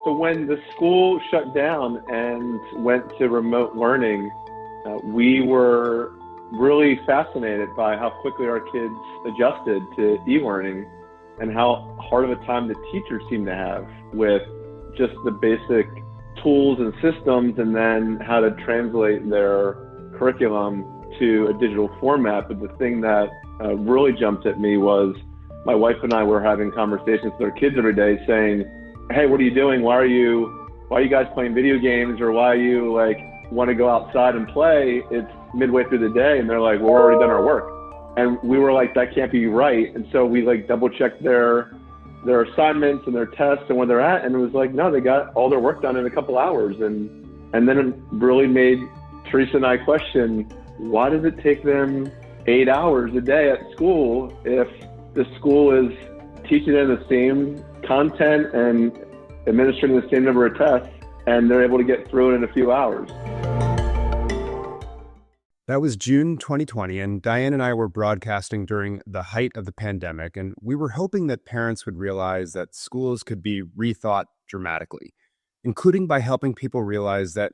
So when the school shut down and went to remote learning, we were really fascinated by how quickly our kids adjusted to e-learning and how hard of a time the teachers seemed to have with just the basic tools and systems, and then how to translate their curriculum to a digital format. But the thing that really jumped at me was my wife and I were having conversations with our kids every day saying, hey, what are you doing? Why are you guys playing video games? Or why are you want to go outside and play? It's midway through the day. And they're like, well, we're already done our work. And we were like, that can't be right. And so we double checked their assignments and their tests and where they're at. And it was like, no, they got all their work done in a couple hours. And then it really made Teresa and I question, why does it take them 8 hours a day at school if the school is teaching them the same content and administering the same number of tests, and they're able to get through it in a few hours? That was June 2020, and Diane and I were broadcasting during the height of the pandemic, and we were hoping that parents would realize that schools could be rethought dramatically, including by helping people realize that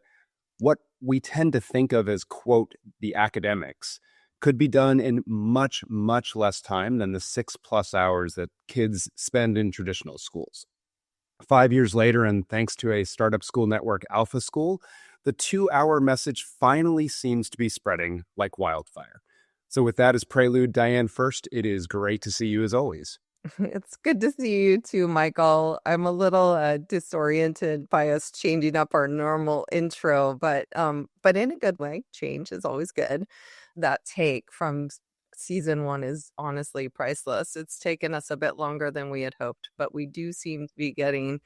what we tend to think of as, quote, the academics, could be done in much, much less time than the 6+ hours that kids spend in traditional schools. 5 years later, and thanks to a startup school network, Alpha School, the 2-hour message finally seems to be spreading like wildfire. So with that as prelude, Diane, first, it is great to see you as always. It's good to see you too, Michael. I'm a little disoriented by us changing up our normal intro, but in a good way. Change is always good. That take from season 1 is honestly priceless. It's taken us a bit longer than we had hoped, but we do seem to be getting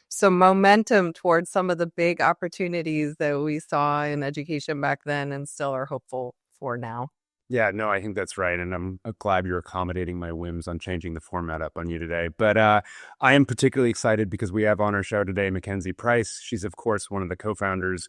some momentum towards some of the big opportunities that we saw in education back then and still are hopeful for now. Yeah, no, I think that's right. And I'm glad you're accommodating my whims on changing the format up on you today. But I am particularly excited because we have on our show today Mackenzie Price. She's, of course, one of the co-founders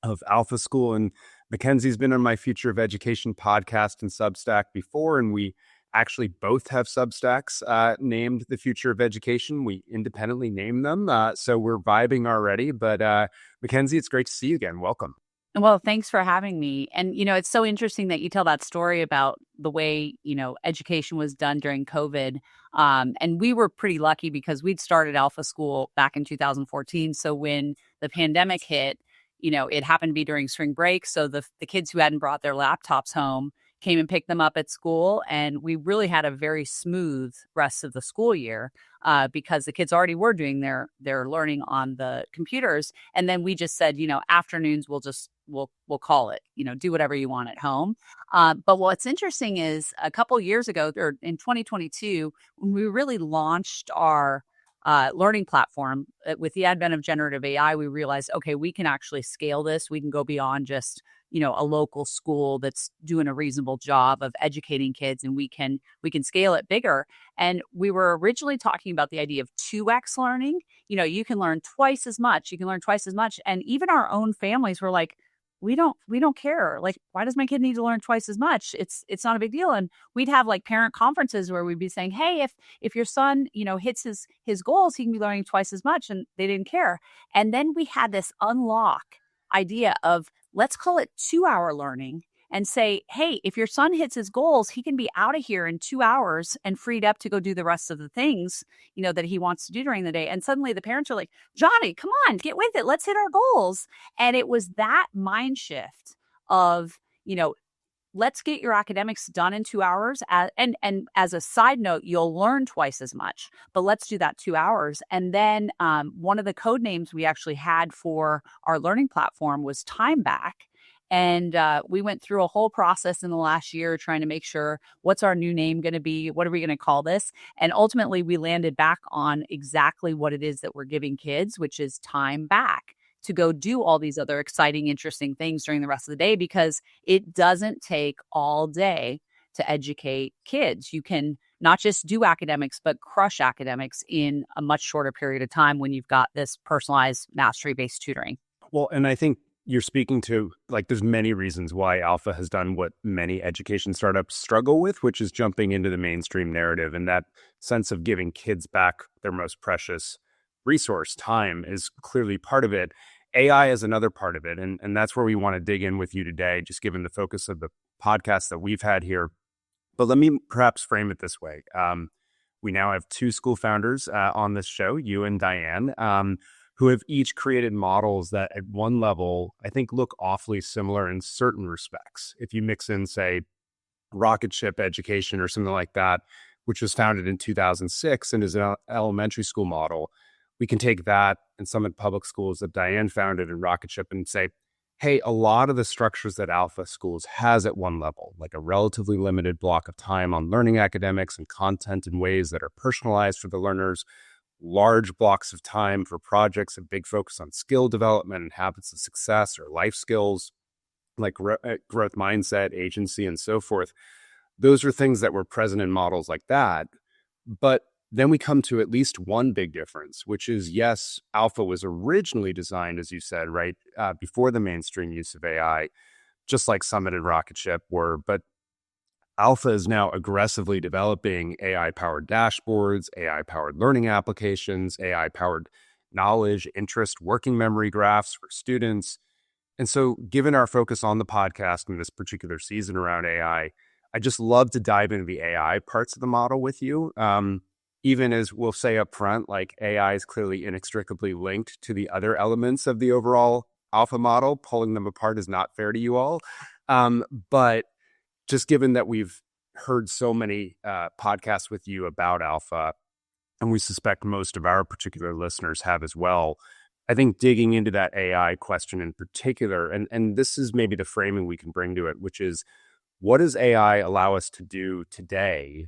of Alpha School. And Mackenzie's been on my Future of Education podcast and Substack before. And we actually both have Substacks named The Future of Education. We independently named them. So we're vibing already. But Mackenzie, it's great to see you again. Welcome. Well, thanks for having me. And, it's so interesting that you tell that story about the way, education was done during COVID. And we were pretty lucky because we'd started Alpha School back in 2014. So when the pandemic hit, it happened to be during spring break. So the kids who hadn't brought their laptops home came and picked them up at school. And we really had a very smooth rest of the school year because the kids already were doing their learning on the computers. And then we just said, afternoons, we'll call it, do whatever you want at home. But what's interesting is a couple years ago, or in 2022, when we really launched our learning platform with the advent of generative AI, we realized, okay, we can actually scale this. We can go beyond just, a local school that's doing a reasonable job of educating kids, and we can scale it bigger. And we were originally talking about the idea of 2x learning. You can learn twice as much. You can learn twice as much. And even our own families were like, we don't care. Like, why does my kid need to learn twice as much? It's not a big deal. And we'd have parent conferences where we'd be saying, hey, if your son, hits his goals, he can be learning twice as much. And they didn't care. And then we had this unlock idea of, let's call it 2-hour learning, and say, hey, if your son hits his goals, he can be out of here in 2 hours and freed up to go do the rest of the things, that he wants to do during the day. And suddenly the parents are like, Johnny, come on, get with it. Let's hit our goals. And it was that mind shift of, let's get your academics done in 2 hours. And as a side note, you'll learn twice as much, but let's do that 2 hours. And then one of the code names we actually had for our learning platform was Time Back. And we went through a whole process in the last year trying to make sure, what's our new name going to be? What are we going to call this? And ultimately, we landed back on exactly what it is that we're giving kids, which is time back to go do all these other exciting, interesting things during the rest of the day, because it doesn't take all day to educate kids. You can not just do academics, but crush academics in a much shorter period of time when you've got this personalized mastery-based tutoring. Well, and I think you're speaking to, there's many reasons why Alpha has done what many education startups struggle with, which is jumping into the mainstream narrative and that sense of giving kids back their most precious resource, time, is clearly part of it. AI is another part of it. And that's where we want to dig in with you today, just given the focus of the podcast that we've had here. But let me perhaps frame it this way. We now have two school founders on this show, you and Diane, who have each created models that at one level, I think, look awfully similar in certain respects. If you mix in, say, rocket ship education or something like that, which was founded in 2006 and is an elementary school model, we can take that and Summit Public Schools that Diane founded in rocket ship and say, hey, a lot of the structures that Alpha Schools has at one level, like a relatively limited block of time on learning academics and content in ways that are personalized for the learners, large blocks of time for projects, a big focus on skill development and habits of success or life skills, like growth mindset, agency, and so forth. Those are things that were present in models like that. But then we come to at least one big difference, which is, yes, Alpha was originally designed, as you said, right, before the mainstream use of AI, just like Summit and Rocket Ship were. But Alpha is now aggressively developing AI-powered dashboards, AI-powered learning applications, AI-powered knowledge, interest, working memory graphs for students. And so, given our focus on the podcast in this particular season around AI, I just love to dive into the AI parts of the model with you. Even as we'll say up front, like AI is clearly inextricably linked to the other elements of the overall Alpha model. Pulling them apart is not fair to you all. But just given that we've heard so many podcasts with you about Alpha, and we suspect most of our particular listeners have as well, I think digging into that AI question in particular, and this is maybe the framing we can bring to it, which is, what does AI allow us to do today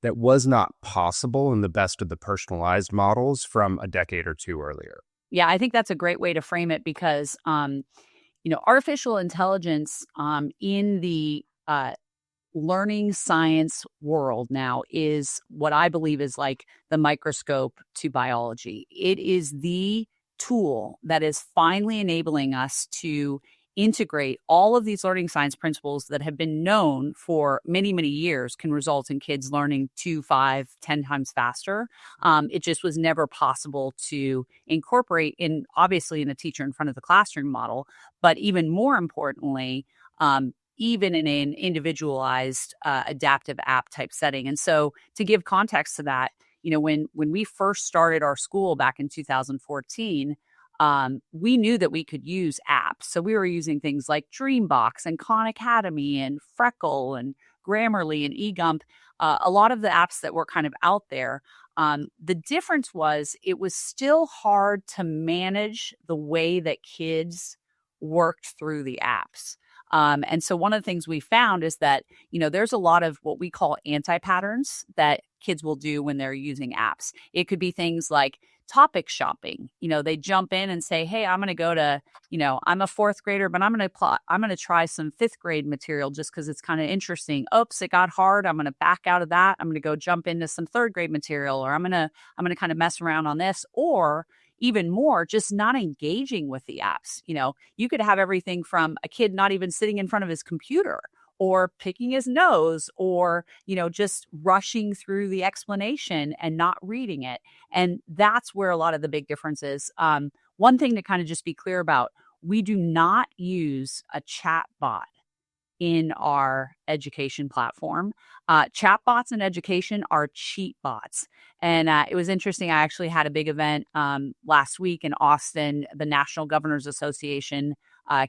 that was not possible in the best of the personalized models from a decade or two earlier? Yeah, I think that's a great way to frame it because, artificial intelligence in the learning science world now is what I believe is like the microscope to biology. It is the tool that is finally enabling us to integrate all of these learning science principles that have been known for many, many years can result in kids learning 2, 5, 10 times faster. It just was never possible to incorporate obviously in a teacher in front of the classroom model, but even more importantly, even in an individualized adaptive app type setting. And so to give context to that, when we first started our school back in 2014, we knew that we could use apps. So we were using things like Dreambox and Khan Academy and Freckle and Grammarly and eGump, a lot of the apps that were kind of out there. The difference was it was still hard to manage the way that kids worked through the apps. And so one of the things we found is that, there's a lot of what we call anti-patterns that kids will do when they're using apps. It could be things like topic shopping. They jump in and say, hey, I'm going to go to, I'm a fourth grader, but I'm going to try some fifth grade material just because it's kind of interesting. Oops, it got hard. I'm going to back out of that. I'm going to go jump into some third grade material, or I'm going to kind of mess around on this, or even more, just not engaging with the apps. You could have everything from a kid not even sitting in front of his computer or picking his nose or, just rushing through the explanation and not reading it. And that's where a lot of the big difference is. One thing to kind of just be clear about, we do not use a chat bot in our education platform. Chatbots in education are cheat bots. And it was interesting. I actually had a big event last week in Austin. The National Governors Association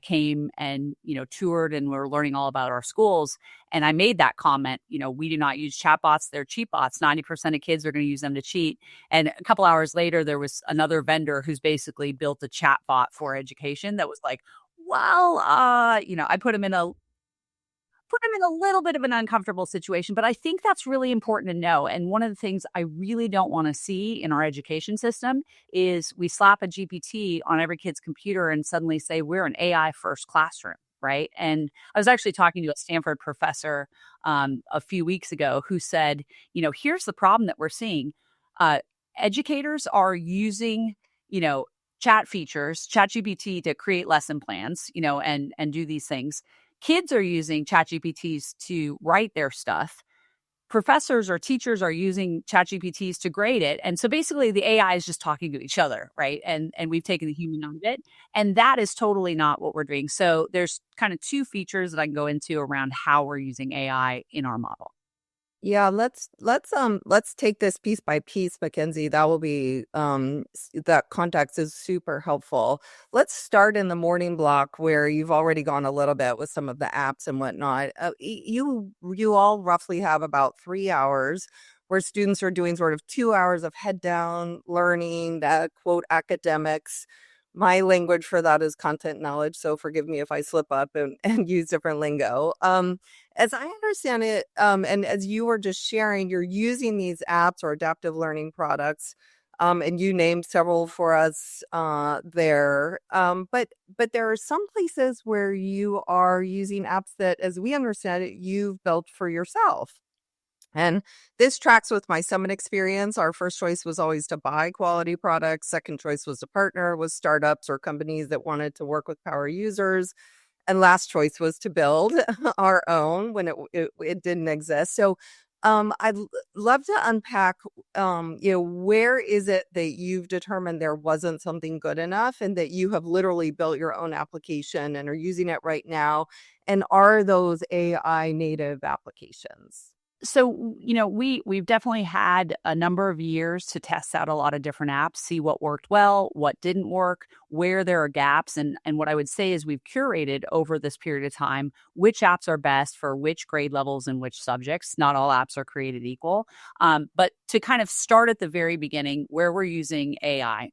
came and, toured, and we were learning all about our schools. And I made that comment, we do not use chatbots. They're cheat bots. 90% of kids are going to use them to cheat. And a couple hours later, there was another vendor who's basically built a chat bot for education that was like, well, I put him in a little bit of an uncomfortable situation, but I think that's really important to know. And one of the things I really don't want to see in our education system is we slap a GPT on every kid's computer and suddenly say we're an AI first classroom, right? And I was actually talking to a Stanford professor a few weeks ago who said, here's the problem that we're seeing. Educators are using, chat GPT to create lesson plans, and do these things. Kids are using ChatGPTs to write their stuff. professors or teachers are using ChatGPTs to grade it. And so basically the AI is just talking to each other, right? And we've taken the human out of it. And that is totally not what we're doing. So there's kind of two features that I can go into around how we're using AI in our model. Yeah, let's take this piece by piece, Mackenzie. That will be that context is super helpful. Let's start in the morning block where you've already gone a little bit with some of the apps and whatnot. You all roughly have about 3 hours where students are doing sort of 2 hours of head down learning, that quote academics. My language for that is content knowledge, so forgive me if I slip up and use different lingo. As I understand it, and as you were just sharing, you're using these apps or adaptive learning products, and you named several for us there. But there are some places where you are using apps that, as we understand it, you've built for yourself. And this tracks with my Summit experience. Our first choice was always to buy quality products. Second choice was to partner with startups or companies that wanted to work with power users. And last choice was to build our own when it didn't exist. So love to unpack, where is it that you've determined there wasn't something good enough and that you have literally built your own application and are using it right now? And are those AI native applications? So, we've definitely had a number of years to test out a lot of different apps, see what worked well, what didn't work, where there are gaps. And what I would say is we've curated over this period of time which apps are best for which grade levels and which subjects. Not all apps are created equal. But to kind of start at the very beginning, where we're using AI,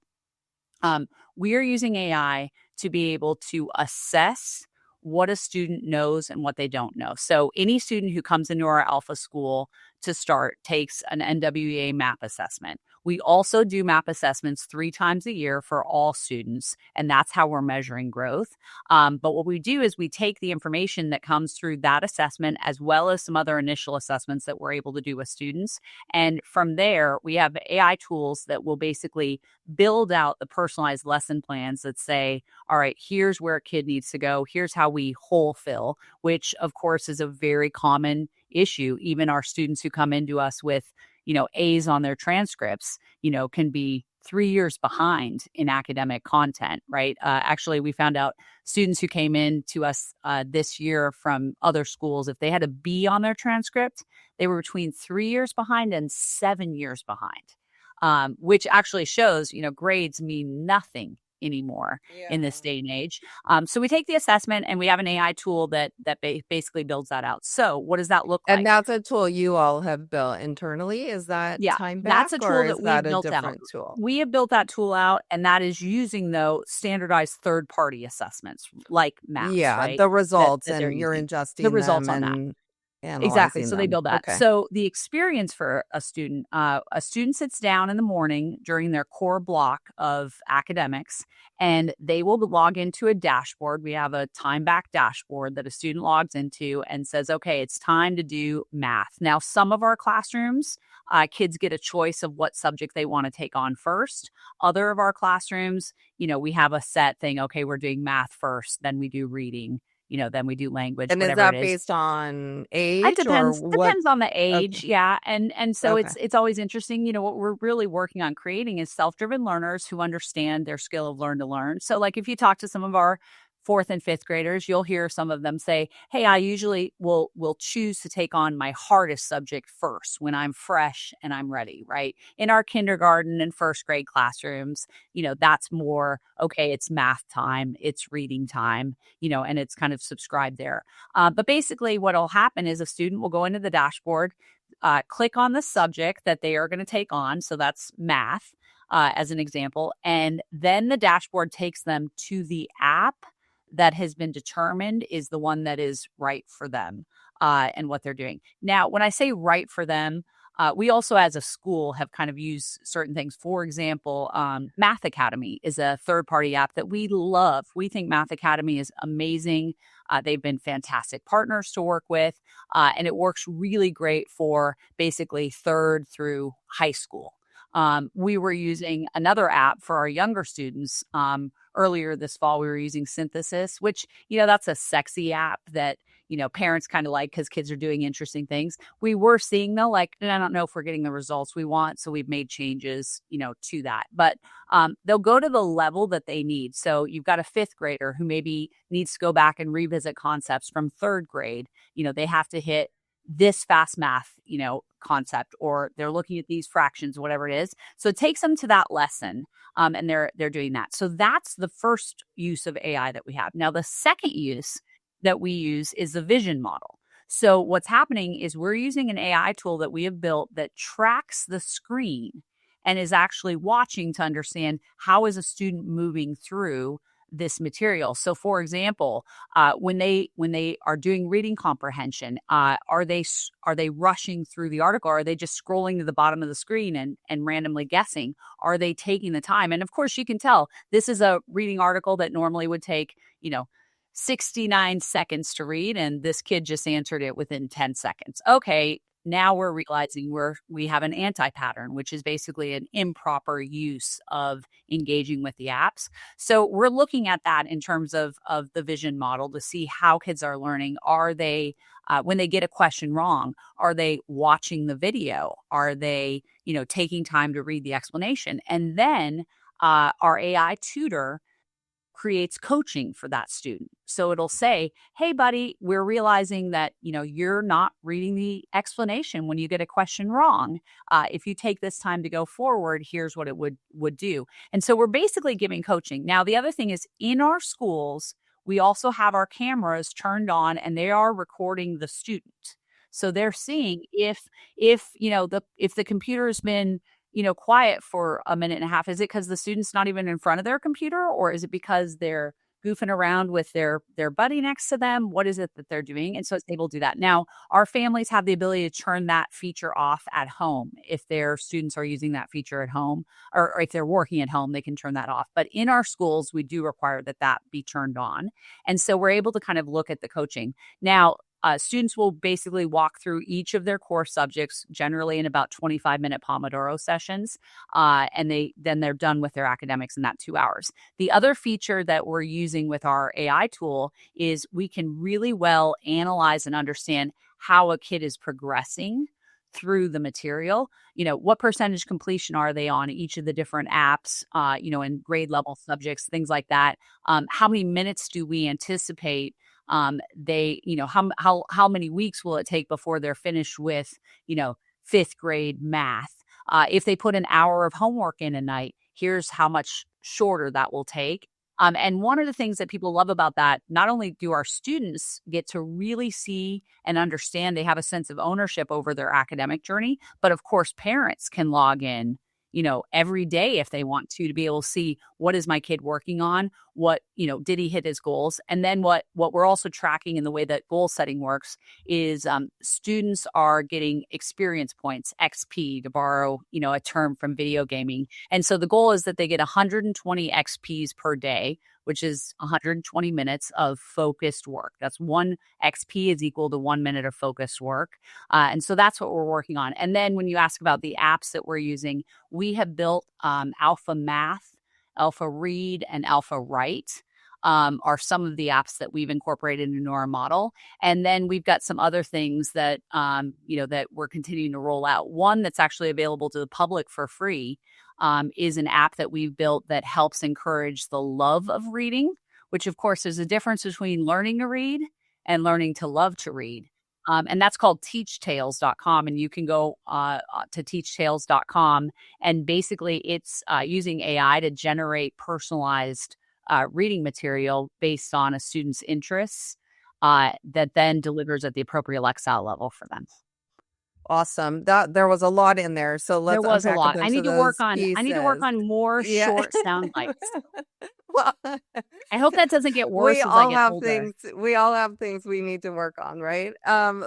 we are using AI to be able to assess what a student knows and what they don't know. So any student who comes into our alpha school to start takes an NWEA MAP assessment. We also do MAP assessments 3 times a year for all students, and that's how we're measuring growth. But what we do is we take the information that comes through that assessment as well as some other initial assessments that we're able to do with students. And from there, we have AI tools that will basically build out the personalized lesson plans that say, all right, here's where a kid needs to go. Here's how we whole fill, which of course is a very common issue. Even our students who come into us with, A's on their transcripts, can be 3 years behind in academic content, right? Actually, we found out students who came in to us this year from other schools, if they had a B on their transcript, they were between 3 years behind and 7 years behind, which actually shows, grades mean nothing anymore in this day and age. So we take the assessment and we have an AI tool that basically builds that out. So what does that look like? And that's a tool you all have built internally. Is that time back? That's a tool that we've built out. Tool? We have built that tool out, and that is using though standardized third-party assessments like maps. Yeah, right? the results, that and you're ingesting the results them on that. and Exactly. So they them. build that. Okay. So the experience for a student sits down in the morning during their core block of academics, and they will log into a dashboard. We have a time back dashboard that a student logs into and says, okay, it's time to do math. Now, some of our classrooms, kids get a choice of what subject they want to take on first. Other of our classrooms, we have a set thing. Okay, we're doing math first, then we do reading. Then we do language. And is that based on age? It depends. Depends on the age, Okay. yeah. And so Okay. it's always interesting. What we're really working on creating is self-driven learners who understand their skill of learn to learn. So like if you talk to some of our 4th and 5th graders, you'll hear some of them say, hey, I usually will choose to take on my hardest subject first when I'm fresh and I'm ready, right? In our kindergarten and 1st grade classrooms, that's more, okay, it's math time, it's reading time, and it's kind of subscribed there. But basically what'll happen is a student will go into the dashboard, click on the subject that they are going to take on. So that's math, as an example. And then the dashboard takes them to the app that has been determined is the one that is right for them and what they're doing. Now, when I say right for them, we also as a school have kind of used certain things. For example, Math Academy is a third-party app that we love. We think Math Academy is amazing. They've been fantastic partners to work with, and it works really great for basically 3rd through high school. We were using another app for our younger students. Earlier this fall, we were using Synthesis, which, that's a sexy app that, parents kind of like because kids are doing interesting things. We were seeing though, like, and I don't know if we're getting the results we want. So we've made changes, to that. But they'll go to the level that they need. So you've got a fifth grader who maybe needs to go back and revisit concepts from third grade. They have to hit this fast math, concept, or they're looking at these fractions, whatever it is. So it takes them to that lesson. And they're doing that. So that's the first use of AI that we have. Now, the second use that we use is the vision model. So what's happening is we're using an AI tool that we have built that tracks the screen and is actually watching to understand how is a student moving through this material. So for example, when they are doing reading comprehension, are they rushing through the article? Or are they just scrolling to the bottom of the screen and randomly guessing? Are they taking the time? And of course you can tell this is a reading article that normally would take, 69 seconds to read, and this kid just answered it within 10 seconds. Okay, now we're realizing we have an anti-pattern, which is basically an improper use of engaging with the apps. So we're looking at that in terms of the vision model to see how kids are learning. Are they, when they get a question wrong, are they watching the video? Are they, taking time to read the explanation? And then our AI tutor creates coaching for that student. So it'll say, hey, buddy, we're realizing that, you're not reading the explanation when you get a question wrong. If you take this time to go forward, here's what it would do. And so we're basically giving coaching. Now, the other thing is in our schools, we also have our cameras turned on and they are recording the student. So they're seeing if the computer has been quiet for a minute and a half, is it because the student's not even in front of their computer, or is it because they're goofing around with their buddy next to them? What is it that they're doing? And so it's able to do that. Now, our families have the ability to turn that feature off at home. If their students are using that feature at home, or if they're working at home, they can turn that off. But in our schools, we do require that be turned on. And so we're able to kind of look at the coaching. Now, students will basically walk through each of their core subjects, generally in about 25-minute Pomodoro sessions, and then they're done with their academics in that 2 hours. The other feature that we're using with our AI tool is we can really well analyze and understand how a kid is progressing through the material. What percentage completion are they on each of the different apps, in grade level subjects, things like that. How many minutes do we anticipate they, how many weeks will it take before they're finished with, fifth grade math? If they put an hour of homework in a night, here's how much shorter that will take. And one of the things that people love about that, not only do our students get to really see and understand, they have a sense of ownership over their academic journey, but of course, parents can log in, every day if they want to be able to see what is my kid working on, what, did he hit his goals? And then what we're also tracking in the way that goal setting works is students are getting experience points, XP, to borrow, a term from video gaming. And so the goal is that they get 120 XPs per day, which is 120 minutes of focused work. That's one XP is equal to 1 minute of focused work. And so that's what we're working on. And then when you ask about the apps that we're using, we have built Alpha Math, Alpha Read, and Alpha Write. Are some of the apps that we've incorporated into our model. And then we've got some other things that, that we're continuing to roll out. One that's actually available to the public for free is an app that we've built that helps encourage the love of reading, which of course is a difference between learning to read and learning to love to read. And that's called teachtales.com. And you can go to teachtales.com. And basically it's using AI to generate personalized reading material based on a student's interests that then delivers at the appropriate Lexile level for them. Awesome. There was a lot in there. So let's there was a lot. I need to work on more short sound bites. Well, I hope that doesn't get worse. We as all I get have older. things. We all have things we need to work on, right?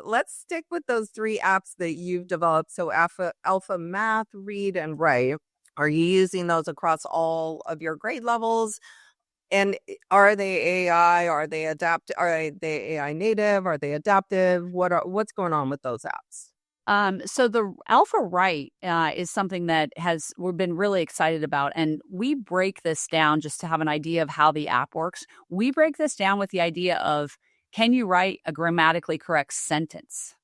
Let's stick with those 3 apps that you've developed. So Alpha Math, Read, and Write. Are you using those across all of your grade levels? And are they AI? Are they AI native? Are they adaptive? What's going on with those apps? So the Alpha Write is something that we've been really excited about, and we break this down just to have an idea of how the app works. We break this down with the idea of, can you write a grammatically correct sentence?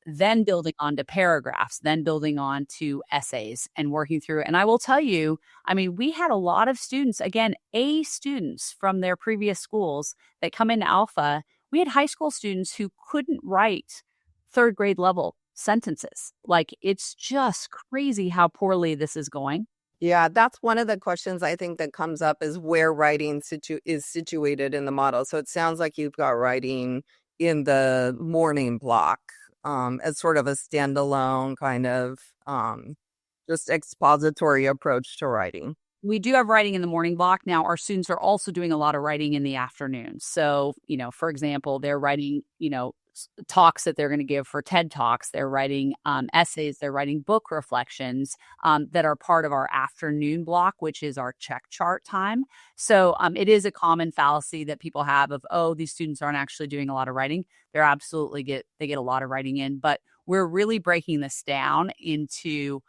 Then building on to paragraphs, then building on to essays and working through. And I will tell you, I mean, we had a lot of students, again, A students from their previous schools that come into Alpha. We had high school students who couldn't write third grade level sentences. Like, it's just crazy how poorly this is going. Yeah, that's one of the questions I think that comes up, is where writing is situated in the model. So it sounds like you've got writing in the morning block as sort of a standalone kind of just expository approach to writing. We do have writing in the morning block. Now, our students are also doing a lot of writing in the afternoon. So, for example, they're writing, talks that they're going to give for TED Talks. They're writing essays. They're writing book reflections that are part of our afternoon block, which is our check chart time. So it is a common fallacy that people have of, oh, these students aren't actually doing a lot of writing. They're absolutely get a lot of writing in, but we're really breaking this down into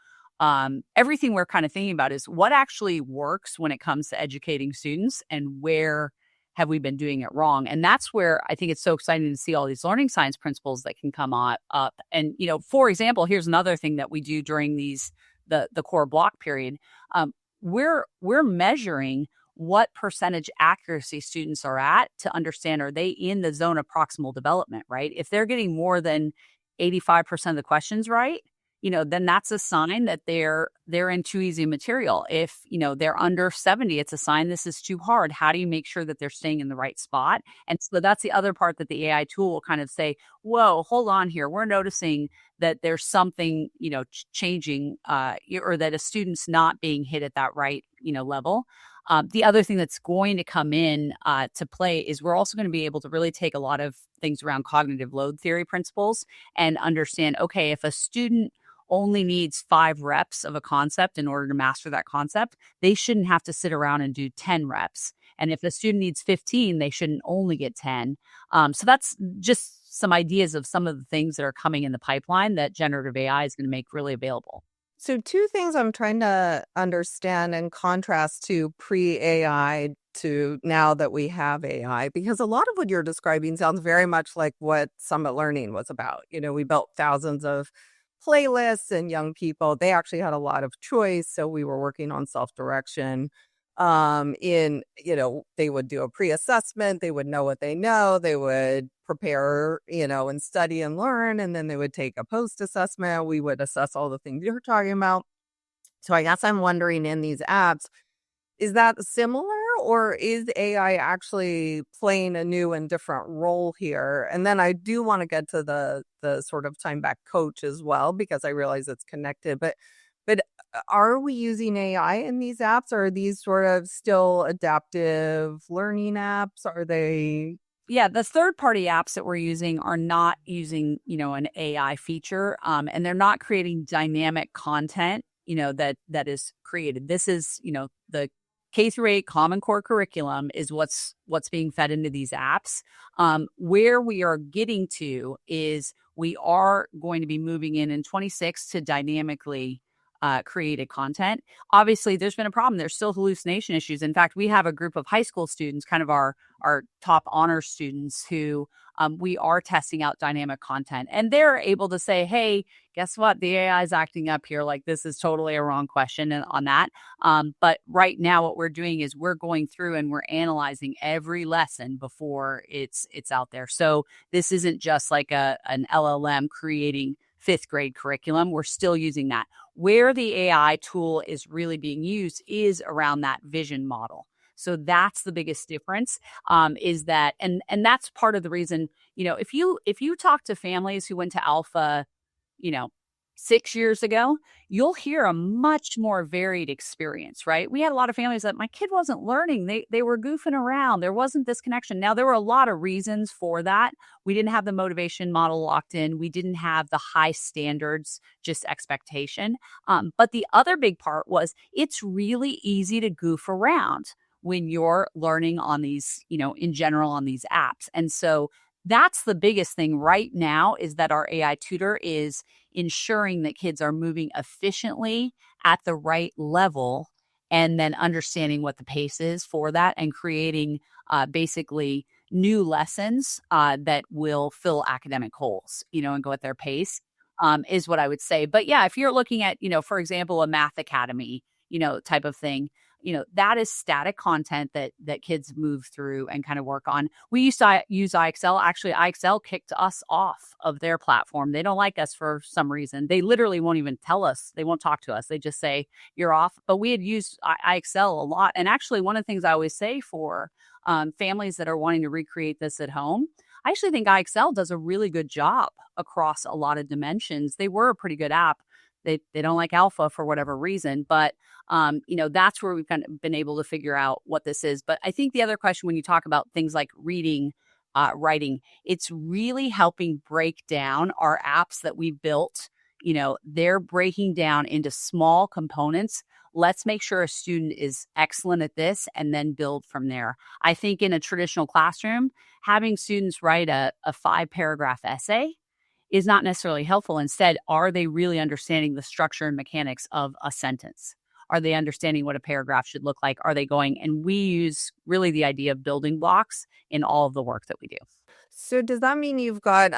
everything we're kind of thinking about is what actually works when it comes to educating students, and where have we been doing it wrong? And that's where I think it's so exciting to see all these learning science principles that can come up. And, for example, here's another thing that we do during the core block period. We're measuring what percentage accuracy students are at to understand, are they in the zone of proximal development, right? If they're getting more than 85% of the questions right, then that's a sign that they're in too easy material. If, they're under 70, it's a sign this is too hard. How do you make sure that they're staying in the right spot? And so that's the other part that the AI tool will kind of say, whoa, hold on here. We're noticing that there's something, changing, or that a student's not being hit at that right, level. The other thing that's going to come in to play is we're also going to be able to really take a lot of things around cognitive load theory principles and understand, okay, if a student only needs 5 reps of a concept in order to master that concept, they shouldn't have to sit around and do 10 reps. And if a student needs 15, they shouldn't only get 10. So that's just some ideas of some of the things that are coming in the pipeline that generative AI is going to make really available. So 2 things I'm trying to understand and contrast to pre-AI to now that we have AI, because a lot of what you're describing sounds very much like what Summit Learning was about. We built thousands of playlists, and young people, they actually had a lot of choice. So we were working on self-direction. They would do a pre-assessment, they would know what they know, they would prepare, and study and learn, and then they would take a post-assessment. We would assess all the things you're talking about. So I guess I'm wondering, in these apps, is that similar, or is AI actually playing a new and different role here? And then I do want to get to the sort of time back coach as well, because I realize it's connected. But are we using AI in these apps? Or are these sort of still adaptive learning apps? Are they? Yeah, the third-party apps that we're using are not using, an AI feature, and they're not creating dynamic content, that is created. This is, the K-8 Common Core curriculum is what's being fed into these apps. Where we are getting to is we are going to be moving in 26 to dynamically created content. Obviously, there's been a problem. There's still hallucination issues. In fact, we have a group of high school students, kind of our top honor students, who we are testing out dynamic content. And they're able to say, hey, guess what? The AI is acting up here. Like, this is totally a wrong question on that. But right now, what we're doing is we're going through and we're analyzing every lesson before it's out there. So this isn't just like an LLM creating 5th grade curriculum. We're still using that. Where the AI tool is really being used is around that vision model. So that's the biggest difference, is that, and that's part of the reason, if you talk to families who went to Alpha, 6 years ago, you'll hear a much more varied experience, right? We had a lot of families that my kid wasn't learning. They were goofing around. There wasn't this connection. Now, there were a lot of reasons for that. We didn't have the motivation model locked in. We didn't have the high standards, just expectation. But the other big part was it's really easy to goof around when you're learning on these, in general, on these apps. And so that's the biggest thing right now, is that our AI tutor is ensuring that kids are moving efficiently at the right level, and then understanding what the pace is for that, and creating basically new lessons that will fill academic holes, and go at their pace, is what I would say. But yeah, if you're looking at, for example, a math academy, type of thing, that is static content that kids move through and kind of work on. We used to use IXL. Actually, IXL kicked us off of their platform. They don't like us for some reason. They literally won't even tell us. They won't talk to us. They just say, you're off. But we had used IXL a lot. And actually, one of the things I always say for families that are wanting to recreate this at home, I actually think IXL does a really good job across a lot of dimensions. They were a pretty good app. They don't like alpha for whatever reason, but that's where we've kind of been able to figure out what this is. But I think the other question, when you talk about things like reading, writing, it's really helping break down our apps that we built. They're breaking down into small components. Let's make sure a student is excellent at this and then build from there. I think in a traditional classroom, having students write a 5-paragraph essay is not necessarily helpful. Instead, are they really understanding the structure and mechanics of a sentence? Are they understanding what a paragraph should look like? Are they going? And we use really the idea of building blocks in all of the work that we do. So does that mean you've got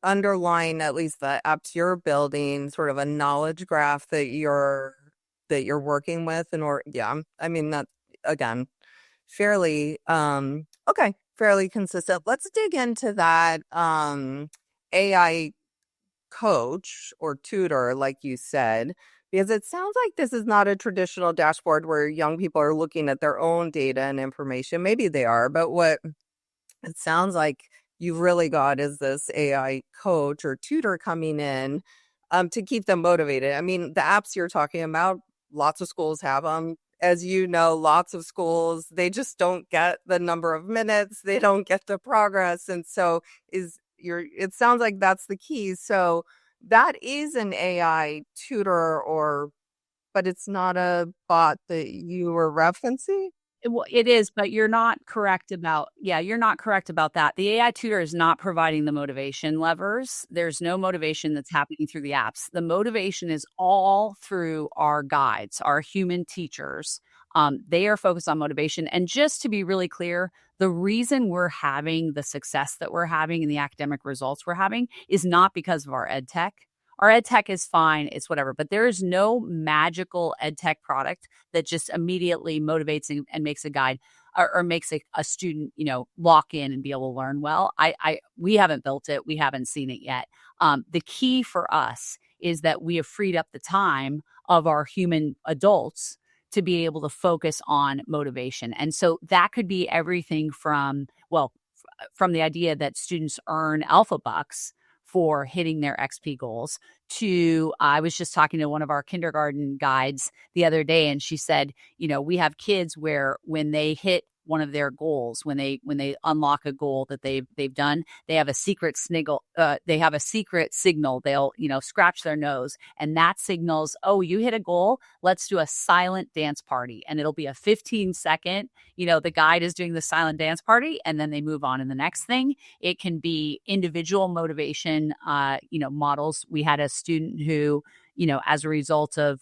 underlying, at least the apps you're building, sort of a knowledge graph that you're working with? I mean, that, again, fairly fairly consistent. Let's dig into that AI coach or tutor, like you said, because it sounds like this is not a traditional dashboard where young people are looking at their own data and information. Maybe they are, but what it sounds like you've really got is this AI coach or tutor coming in to keep them motivated. I mean, the apps you're talking about, lots of schools have them. As you know, lots of schools, they just don't get the number of minutes, they don't get the progress. And so it sounds like that's the key. So that is an AI tutor, but it's not a bot that you were referencing? Well, it is, but you're not correct about that. The AI tutor is not providing the motivation levers. There's no motivation that's happening through the apps. The motivation is all through our guides, our human teachers. They are focused on motivation. And just to be really clear, the reason we're having the success that we're having and the academic results we're having is not because of our ed tech. Our ed tech is fine, it's whatever, but there is no magical ed tech product that just immediately motivates and makes a guide or makes a student, lock in and be able to learn well. We haven't built it. We haven't seen it yet. The key for us is that we have freed up the time of our human adults to be able to focus on motivation. And so that could be everything from the idea that students earn alpha bucks for hitting their XP goals to, I was just talking to one of our kindergarten guides the other day, and she said, we have kids where when they hit one of their goals, when they unlock a goal that they've done, they have a secret signal. They'll scratch their nose, and that signals, oh, you hit a goal. Let's do a silent dance party, and it'll be a 15-second. The guide is doing the silent dance party, and then they move on to the next thing. It can be individual motivation, models. We had a student who, as a result of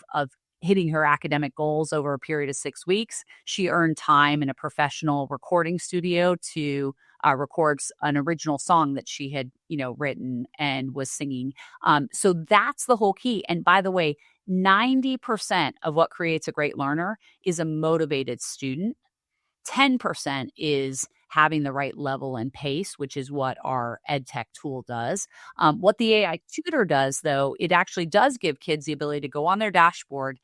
hitting her academic goals over a period of 6 weeks, she earned time in a professional recording studio to record an original song that she had, written and was singing. So that's the whole key. And by the way, 90% of what creates a great learner is a motivated student. 10% is having the right level and pace, which is what our ed tech tool does. What the AI tutor does, though, it actually does give kids the ability to go on their dashboard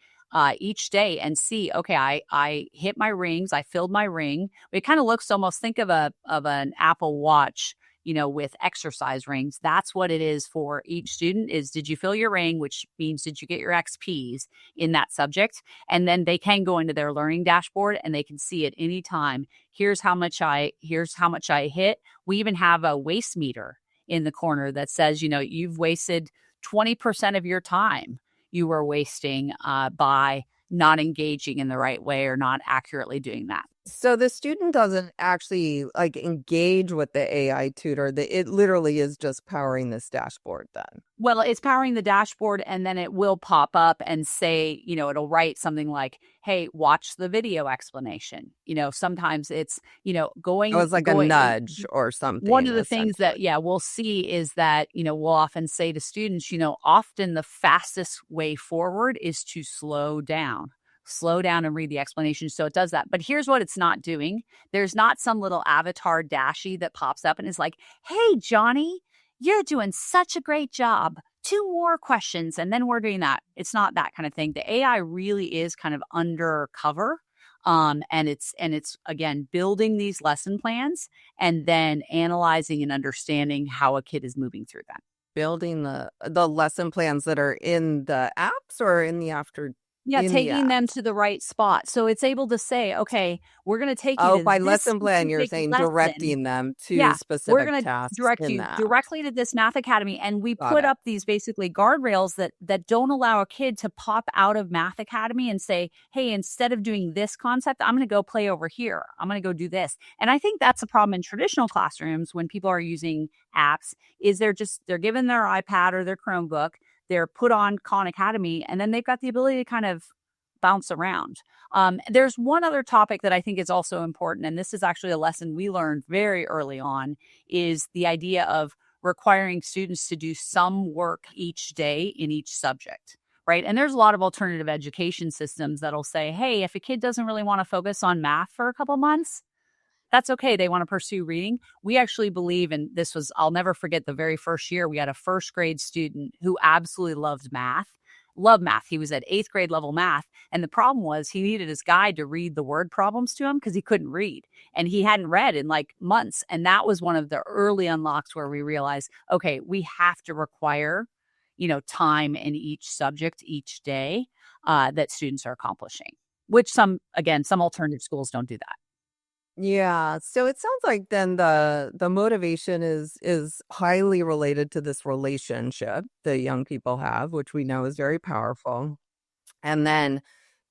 each day and see, okay, I hit my rings, I filled my ring. It kind of looks almost, think of an Apple Watch, with exercise rings. That's what it is for each student is, did you fill your ring, which means did you get your XPs in that subject? And then they can go into their learning dashboard and they can see at any time, here's how much I hit. We even have a waste meter in the corner that says, you've wasted 20% of your time you were wasting by not engaging in the right way or not accurately doing that. So the student doesn't actually like engage with the AI tutor. It literally is just powering this dashboard then. Well, it's powering the dashboard, and then it will pop up and say, it'll write something like, hey, watch the video explanation. Sometimes it's, It was like a nudge or one something, of the things that, essentially. we'll see is that, we'll often say to students, often the fastest way forward is to slow down and read the explanation. So it does that. But here's what it's not doing. There's not some little avatar dashie that pops up and is like, hey, Johnny, you're doing such a great job. 2 more questions, and then we're doing that. It's not that kind of thing. The AI really is kind of undercover. And it's again building these lesson plans and then analyzing and understanding how a kid is moving through them. Building the lesson plans that are in the apps or in the after. Yeah, taking them to the right spot. So it's able to say, okay, we're going to take you to by this lesson plan, you're specific saying lesson. directing them to Yeah, we're specific going to tasks direct in you that. directly to this math academy. And we Got put it. up these basically guardrails that don't allow a kid to pop out of math academy and say, hey, instead of doing this concept, I'm going to go play over here. I'm going to go do this. And I think that's a problem in traditional classrooms when people are using apps is they're given their iPad or their Chromebook, they're put on Khan Academy, and then they've got the ability to kind of bounce around. There's one other topic that I think is also important, and this is actually a lesson we learned very early on, is the idea of requiring students to do some work each day in each subject, right? And there's a lot of alternative education systems that'll say, hey, if a kid doesn't really want to focus on math for a couple months, that's okay. They want to pursue reading. We actually believe, and I'll never forget the very first year, we had a first grade student who absolutely loved math. He was at 8th grade level math. And the problem was he needed his guide to read the word problems to him because he couldn't read. And he hadn't read in like months. And that was one of the early unlocks where we realized, okay, we have to require, time in each subject each day that students are accomplishing, which some alternative schools don't do that. Yeah. So it sounds like then the motivation is highly related to this relationship that young people have, which we know is very powerful. And then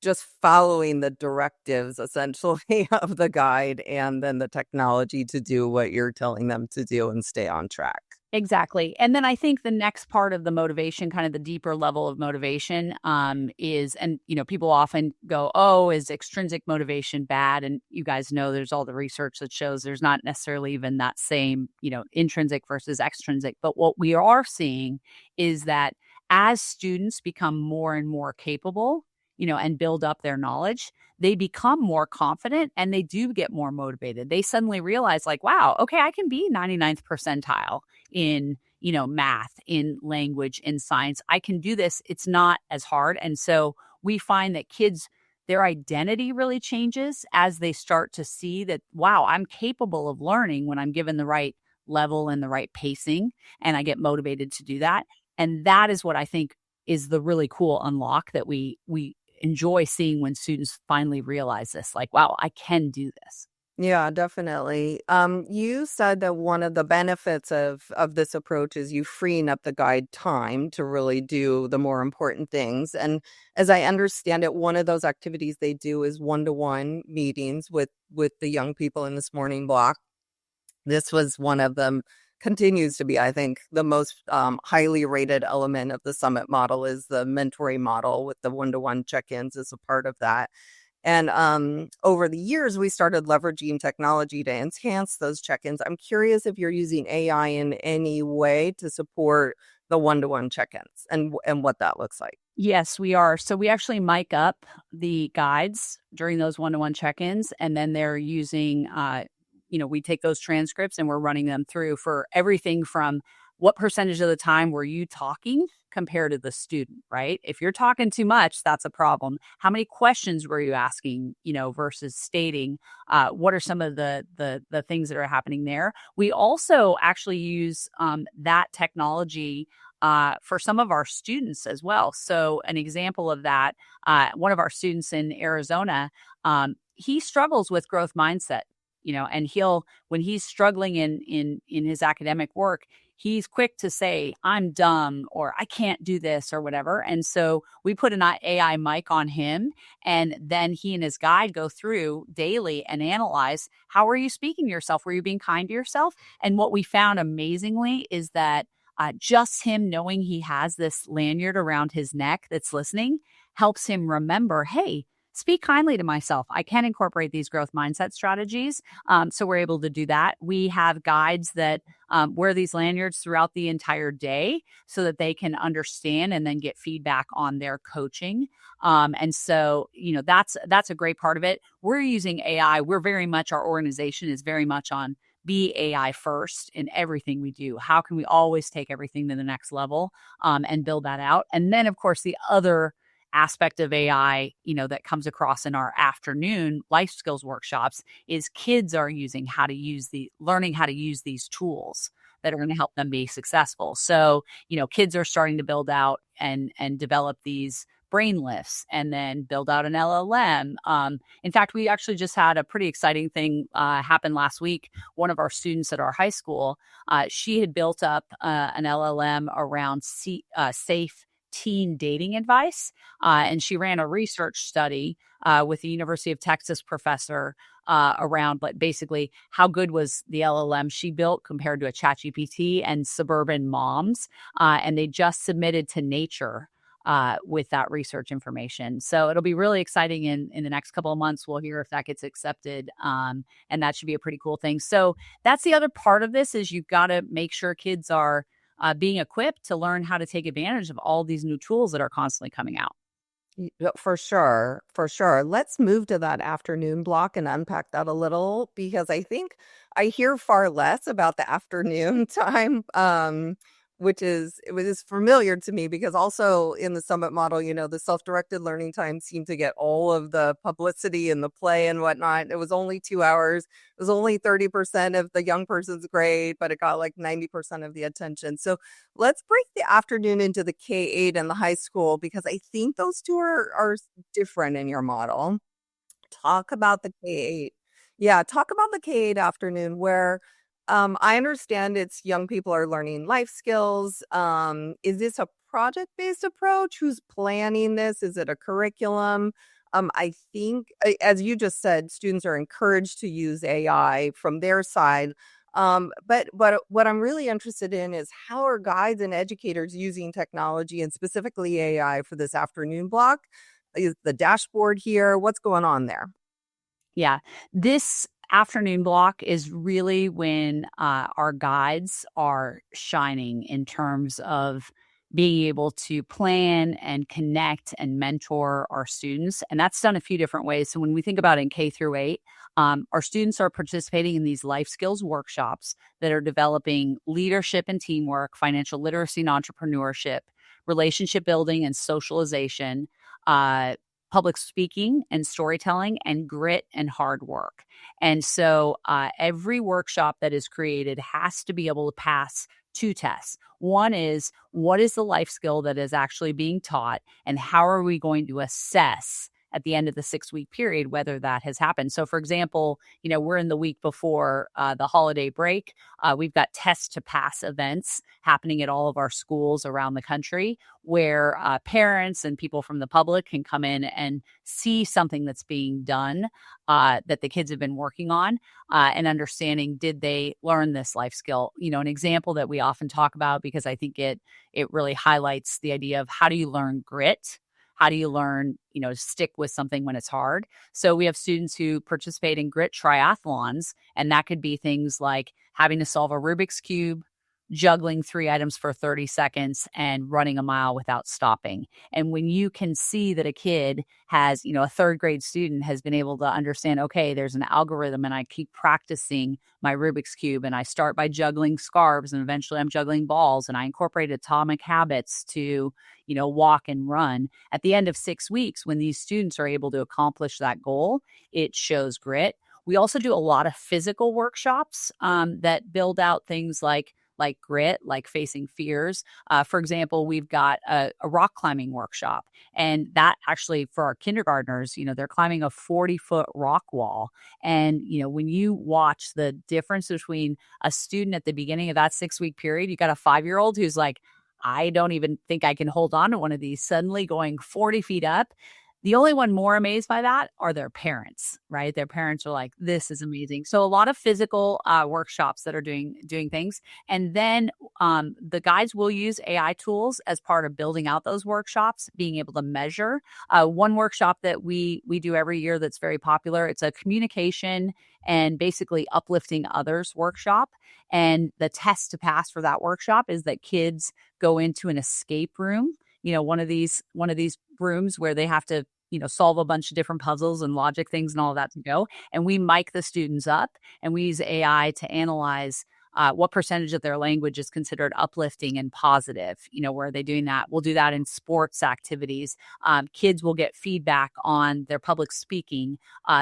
just following the directives essentially of the guide and then the technology to do what you're telling them to do and stay on track. Exactly. And then I think the next part of the motivation, kind of the deeper level of motivation, is, and, people often go, oh, is extrinsic motivation bad? And you guys know there's all the research that shows there's not necessarily even that same, intrinsic versus extrinsic. But what we are seeing is that as students become more and more capable, and build up their knowledge, they become more confident and they do get more motivated. They suddenly realize like, wow, okay, I can be 99th percentile in, math, in language, in science. I can do this. It's not as hard. And so we find that kids, their identity really changes as they start to see that, wow, I'm capable of learning when I'm given the right level and the right pacing, and I get motivated to do that. And that is what I think is the really cool unlock that we enjoy seeing when students finally realize this, like, wow, I can do this. Yeah, definitely. You said that one of the benefits of this approach is you freeing up the guide time to really do the more important things. And as I understand it, one of those activities they do is one-to-one meetings with the young people in this morning block. This was one of them, continues to be, I think, the most highly rated element of the Summit model is the mentoring model with the one-to-one check-ins as a part of that. And over the years, we started leveraging technology to enhance those check-ins. I'm curious if you're using AI in any way to support the one-to-one check-ins and what that looks like. Yes, we are. So we actually mic up the guides during those one-to-one check-ins, and then they're using, we take those transcripts and we're running them through for everything from what percentage of the time were you talking compared to the student, right? If you're talking too much, that's a problem. How many questions were you asking, versus stating? What are some of the things that are happening there? We also actually use that technology for some of our students as well. So an example of that, one of our students in Arizona, he struggles with growth mindset, and when he's struggling in his academic work, he's quick to say, I'm dumb, or I can't do this, or whatever. And so we put an AI mic on him, and then he and his guide go through daily and analyze, how are you speaking to yourself? Were you being kind to yourself? And what we found amazingly is that just him knowing he has this lanyard around his neck that's listening helps him remember, hey, speak kindly to myself. I can incorporate these growth mindset strategies. So we're able to do that. We have guides that wear these lanyards throughout the entire day so that they can understand and then get feedback on their coaching. And so, that's a great part of it. We're using AI. Our organization is very much on be AI first in everything we do. How can we always take everything to the next level and build that out? And then, of course, the other aspect of AI, that comes across in our afternoon life skills workshops is kids are learning how to use these tools that are going to help them be successful. So, kids are starting to build out and develop these brain lifts and then build out an LLM. In fact, we actually just had a pretty exciting thing happen last week. One of our students at our high school, she had built up an LLM around safe teen dating advice. And she ran a research study with the University of Texas professor around basically how good was the LLM she built compared to a ChatGPT and suburban moms. And they just submitted to Nature with that research information. So it'll be really exciting in the next couple of months. We'll hear if that gets accepted. And that should be a pretty cool thing. So that's the other part of this is you've got to make sure kids are being equipped to learn how to take advantage of all these new tools that are constantly coming out. For sure. For sure. Let's move to that afternoon block and unpack that a little, because I think I hear far less about the afternoon time, it was familiar to me because also in the Summit model, the self-directed learning time seemed to get all of the publicity and the play and whatnot. It was only 2 hours. It was only 30% of the young person's grade, but it got like 90% of the attention. So let's break the afternoon into the K-8 and the high school, because I think those two are different in your model. Talk about the K-8. Yeah, talk about the K-8 afternoon where I understand it's young people are learning life skills. Is this a project-based approach? Who's planning this? Is it a curriculum? I think, as you just said, students are encouraged to use AI from their side. But what I'm really interested in is how are guides and educators using technology and specifically AI for this afternoon block? Is the dashboard here? What's going on there? Yeah, this afternoon block is really when our guides are shining in terms of being able to plan and connect and mentor our students. And that's done a few different ways. So when we think about it in K through 8, our students are participating in these life skills workshops that are developing leadership and teamwork, financial literacy and entrepreneurship, relationship building and socialization, public speaking and storytelling, and grit and hard work. And so every workshop that is created has to be able to pass 2 tests. One is, what is the life skill that is actually being taught, and how are we going to assess at the end of the 6-week period whether that has happened? So for example, we're in the week before the holiday break. We've got test to pass events happening at all of our schools around the country where parents and people from the public can come in and see something that's being done that the kids have been working on and understanding, did they learn this life skill? An example that we often talk about, because I think it really highlights the idea of how do you learn grit? How do you learn, to stick with something when it's hard? So we have students who participate in grit triathlons, and that could be things like having to solve a Rubik's Cube, juggling 3 items for 30 seconds, and running a mile without stopping. And when you can see that a kid has, a 3rd grade student has been able to understand, okay, there's an algorithm and I keep practicing my Rubik's Cube, and I start by juggling scarves and eventually I'm juggling balls, and I incorporate atomic habits to, walk and run. At the end of 6 weeks, when these students are able to accomplish that goal, it shows grit. We also do a lot of physical workshops that build out things like like grit, like facing fears. For example, we've got a rock climbing workshop, and that actually for our kindergartners, they're climbing a 40-foot rock wall. And, when you watch the difference between a student at the beginning of that 6-week period, you got a 5-year-old who's like, I don't even think I can hold on to one of these, suddenly going 40 feet up. The only one more amazed by that are their parents, right? Their parents are like, this is amazing. So a lot of physical workshops that are doing things. And then the guides will use AI tools as part of building out those workshops, being able to measure. One workshop that we do every year that's very popular, it's a communication and basically uplifting others workshop. And the test to pass for that workshop is that kids go into an escape room, one of these rooms where they have to, solve a bunch of different puzzles and logic things and all of that to go. And we mic the students up, and we use AI to analyze what percentage of their language is considered uplifting and positive. Where are they doing that? We'll do that in sports activities. Kids will get feedback on their public speaking.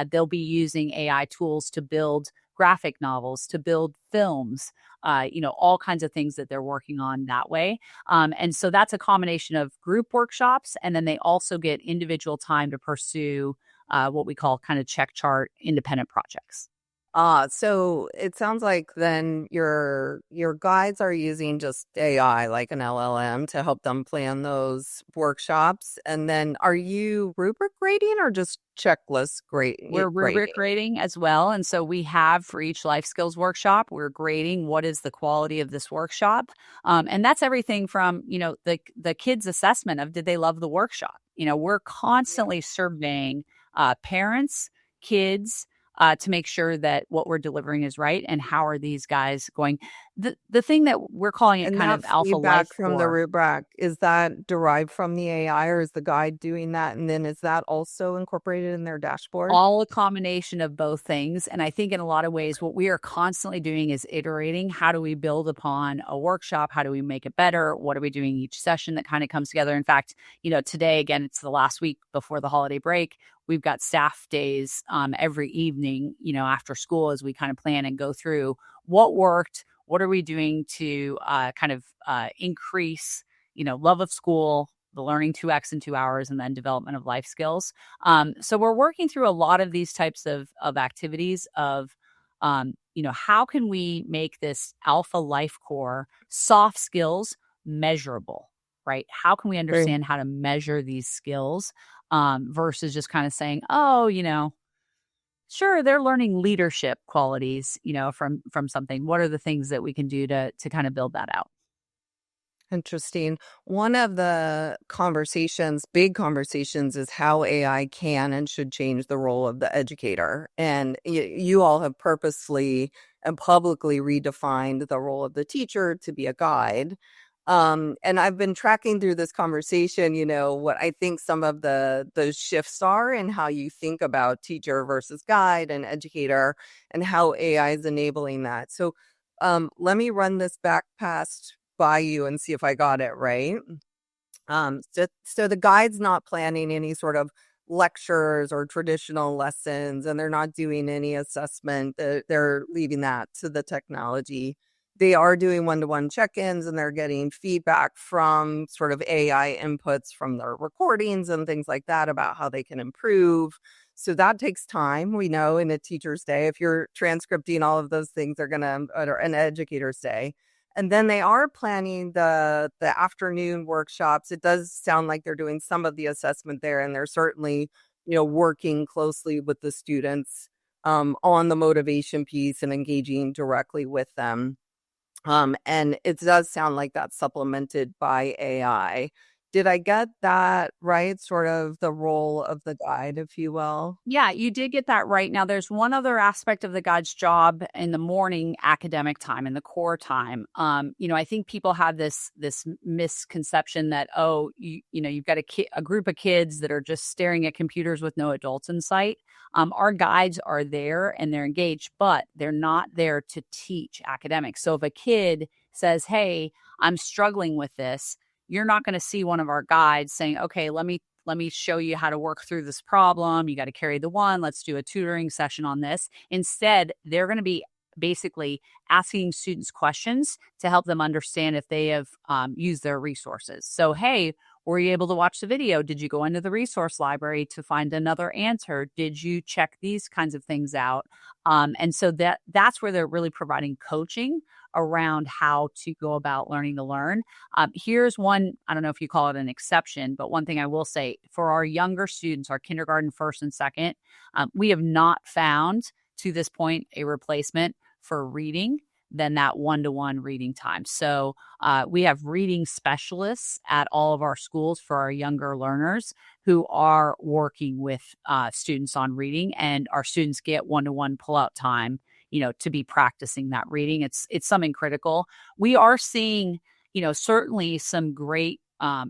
They'll be using AI tools to build graphic novels, to build films, all kinds of things that they're working on that way. And so that's a combination of group workshops. And then they also get individual time to pursue what we call kind of check chart independent projects. So it sounds like then your guides are using just AI, like an LLM, to help them plan those workshops. And then are you rubric grading or just checklist We're rubric grading as well. And so we have for each life skills workshop, we're grading what is the quality of this workshop. And that's everything from, the kids' assessment of did they love the workshop. We're constantly surveying parents, kids, to make sure that what we're delivering is right, and how are these guys going. The thing that we're calling it kind of alpha life from the rubric, is that derived from the AI, or is the guide doing that? And then is that also incorporated in their dashboard? All a combination of both things. And I think in a lot of ways, what we are constantly doing is iterating. How do we build upon a workshop? How do we make it better? What are we doing each session that kind of comes together? In fact, today, again, it's the last week before the holiday break. We've got staff days every evening, after school, as we kind of plan and go through what worked, what are we doing to kind of increase, love of school, the learning 2X in 2 hours, and then development of life skills. So we're working through a lot of these types of activities of, how can we make this alpha life core soft skills measurable, right? How can we understand how to measure these skills versus just kind of saying, oh, sure, they're learning leadership qualities, from something. What are the things that we can do to kind of build that out? Interesting. One of the big conversations, is how AI can and should change the role of the educator. And you all have purposely and publicly redefined the role of the teacher to be a guide. And I've been tracking through this conversation, what I think some of those shifts are in how you think about teacher versus guide and educator, and how AI is enabling that. So let me run this back past by you and see if I got it right. So the guide's not planning any sort of lectures or traditional lessons, and they're not doing any assessment. They're leaving that to the technology. They are doing one-to-one check-ins, and they're getting feedback from sort of AI inputs from their recordings and things like that about how they can improve. So that takes time. We know in a teacher's day, if you're transcripting all of those things, they're going to, or an educator's day. And then they are planning the afternoon workshops. It does sound like they're doing some of the assessment there, and they're certainly, working closely with the students on the motivation piece and engaging directly with them. And it does sound like that's supplemented by AI. Did I get that right? Sort of the role of the guide, if you will. Yeah, you did get that right. Now, there's one other aspect of the guide's job in the morning academic time, in the core time. I think people have this misconception that, you've got a group of kids that are just staring at computers with no adults in sight. Our guides are there and they're engaged, but they're not there to teach academics. So if a kid says, hey, I'm struggling with this, you're not going to see one of our guides saying, okay, let me show you how to work through this problem. You got to carry the one. Let's do a tutoring session on this. Instead, they're going to be basically asking students questions to help them understand if they have used their resources. So, hey, were you able to watch the video? Did you go into the resource library to find another answer? Did you check these kinds of things out? And so that's where they're really providing coaching around how to go about learning to learn. Here's one, I don't know if you call it an exception, but one thing I will say for our younger students, our kindergarten first and second, we have not found to this point a replacement for reading than that one-to-one reading time. So we have reading specialists at all of our schools for our younger learners who are working with students on reading, and our students get one-to-one pull-out time, to be practicing that reading. It's something critical. We are seeing, certainly some great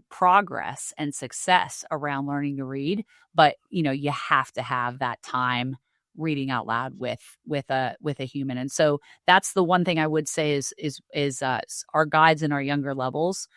progress and success around learning to read, but you have to have that time reading out loud with a human. And so that's the one thing I would say is our guides in our younger levels.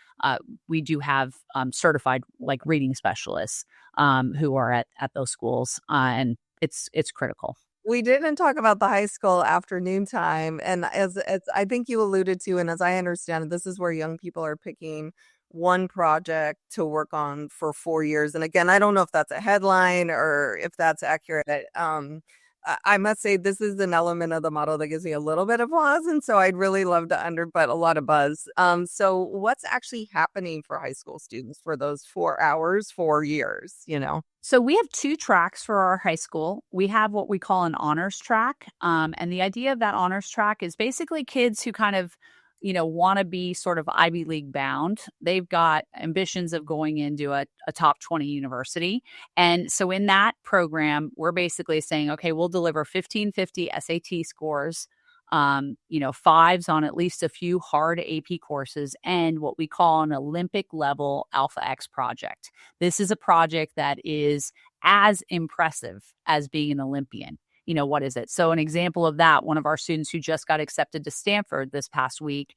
We do have certified like reading specialists who are at those schools, and it's critical. We didn't talk about the high school afternoon time. And as I think you alluded to, and as I understand it, this is where young people are picking one project to work on for 4 years. And again, I don't know if that's a headline or if that's accurate. I must say this is an element of the model that gives me a little bit of pause. And so I'd really love to but a lot of buzz. So what's actually happening for high school students for those 4 hours, 4 years, So we have 2 tracks for our high school. We have what we call an honors track. And the idea of that honors track is basically kids who kind of, want to be sort of Ivy League bound. They've got ambitions of going into a top 20 university. And so in that program, we're basically saying, okay, we'll deliver 1550 SAT scores, 5s on at least a few hard AP courses, and what we call an Olympic level Alpha X project. This is a project that is as impressive as being an Olympian. What is it? So an example of that, one of our students who just got accepted to Stanford this past week,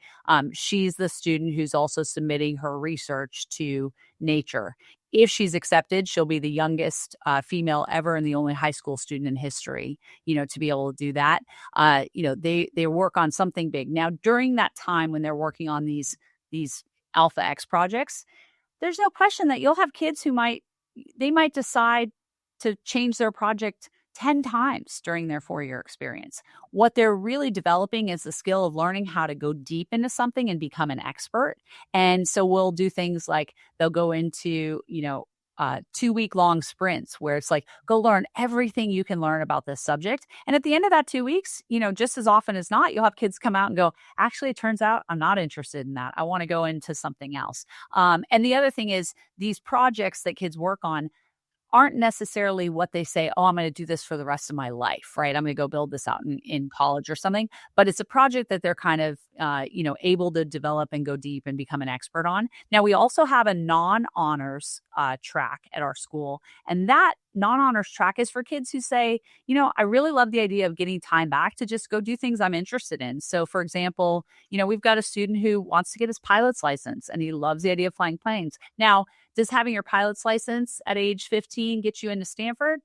she's the student who's also submitting her research to Nature. If she's accepted, she'll be the youngest female ever and the only high school student in history, to be able to do that. They work on something big. Now, during that time when they're working on these Alpha X projects, there's no question that you'll have kids who might decide to change their project 10 times during their 4-year experience. What they're really developing is the skill of learning how to go deep into something and become an expert. And so we'll do things like they'll go into, 2-week-long sprints where it's like, go learn everything you can learn about this subject. And at the end of that 2 weeks, just as often as not, you'll have kids come out and go, actually, it turns out I'm not interested in that. I want to go into something else. And the other thing is these projects that kids work on aren't necessarily what they say, oh, I'm going to do this for the rest of my life, right? I'm going to go build this out in college or something. But it's a project that they're kind of, able to develop and go deep and become an expert on. Now, we also have a non-honors track at our school. And that non-honors track is for kids who say, I really love the idea of getting time back to just go do things I'm interested in. So, for example, we've got a student who wants to get his pilot's license and he loves the idea of flying planes. Now, does having your pilot's license at age 15 get you into Stanford?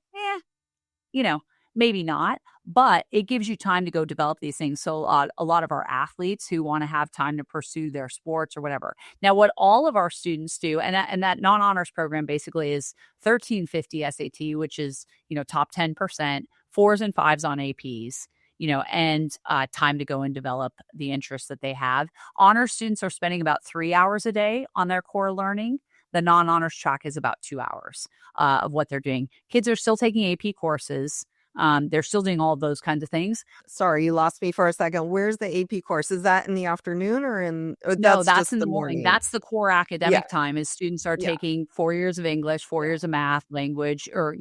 Maybe not, but it gives you time to go develop these things. So a lot of our athletes who want to have time to pursue their sports or whatever. Now, what all of our students do, and that non-honors program basically is 1350 SAT, which is, top 10%, 4s and 5s on APs, and time to go and develop the interests that they have. Honors students are spending about 3 hours a day on their core learning. The non-honors track is about 2 hours of what they're doing. Kids are still taking AP courses. They're still doing all of those kinds of things. Sorry, you lost me for a second. Where's the AP course? Is that in the afternoon or No, that's in the morning. That's the core academic time is students are taking 4 years of English, 4 years of math, language, or,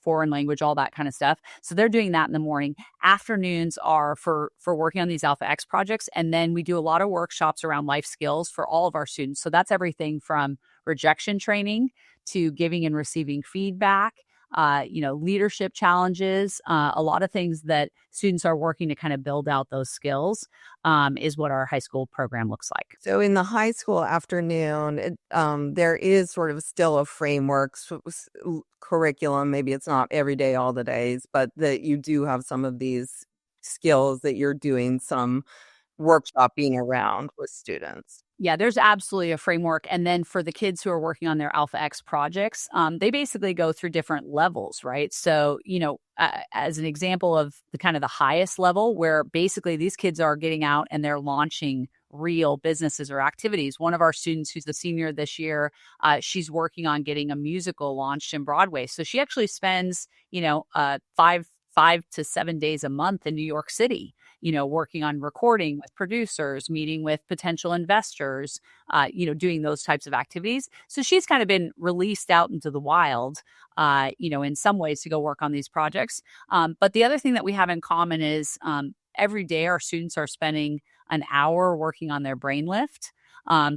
foreign language, all that kind of stuff. So they're doing that in the morning. Afternoons are for working on these Alpha X projects. And then we do a lot of workshops around life skills for all of our students. So that's everything from rejection training to giving and receiving feedback, leadership challenges, a lot of things that students are working to kind of build out those skills is what our high school program looks like. So in the high school afternoon, there is sort of still a framework curriculum. Maybe it's not every day, all the days, but that you do have some of these skills that you're doing some workshopping around with students? Yeah, there's absolutely a framework. And then for the kids who are working on their Alpha X projects, they basically go through different levels, right? So, as an example of the kind of the highest level, where basically these kids are getting out and they're launching real businesses or activities. One of our students who's a senior this year, she's working on getting a musical launched in Broadway. So she actually spends, five to 7 days a month in New York City, working on recording with producers, meeting with potential investors, doing those types of activities. So she's kind of been released out into the wild, in some ways to go work on these projects. But the other thing that we have in common is every day our students are spending an hour working on their brain lift.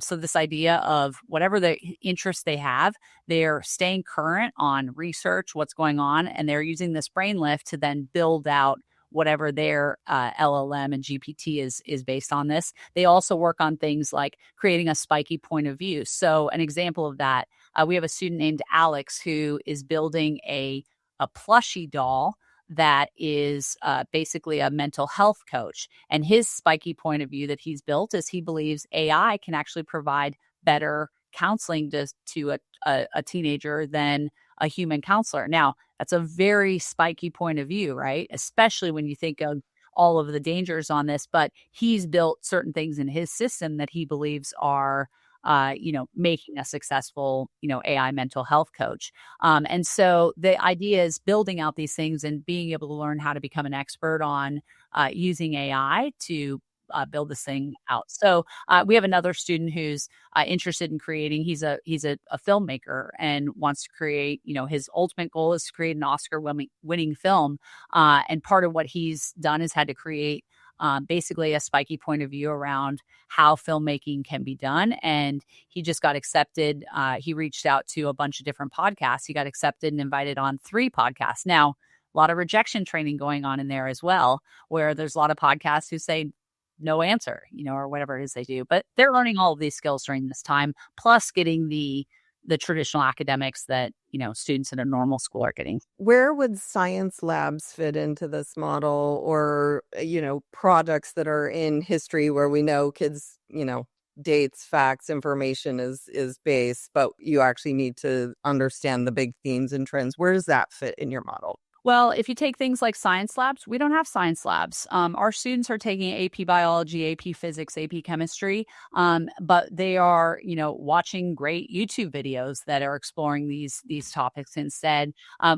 So this idea of whatever the interests they have, they're staying current on research, what's going on, and they're using this brain lift to then build out whatever their LLM and GPT is based on this. They also work on things like creating a spiky point of view. So an example of that, we have a student named Alex who is building a plushie doll that is basically a mental health coach. And his spiky point of view that he's built is he believes AI can actually provide better counseling to a teenager than a human counselor. Now, that's a very spiky point of view, right? Especially when you think of all of the dangers on this, but he's built certain things in his system that he believes are making a successful, AI mental health coach. And so the idea is building out these things and being able to learn how to become an expert on using AI to build this thing out. So we have another student who's interested in creating. He's a filmmaker and wants to create. His ultimate goal is to create an Oscar-winning film. And part of what he's done is had to create basically a spiky point of view around how filmmaking can be done. And he just got accepted. He reached out to a bunch of different podcasts. He got accepted and invited on 3 podcasts. Now, a lot of rejection training going on in there as well, where there's a lot of podcasts who say no answer, or whatever it is they do. But they're learning all of these skills during this time, plus getting the traditional academics that, students in a normal school are getting. Where would science labs fit into this model, or, projects that are in history where we know kids, dates, facts, information is base, but you actually need to understand the big themes and trends. Where does that fit in your model? Well, if you take things like science labs, we don't have science labs. Our students are taking AP biology, AP physics, AP chemistry, but they are, watching great YouTube videos that are exploring these topics instead.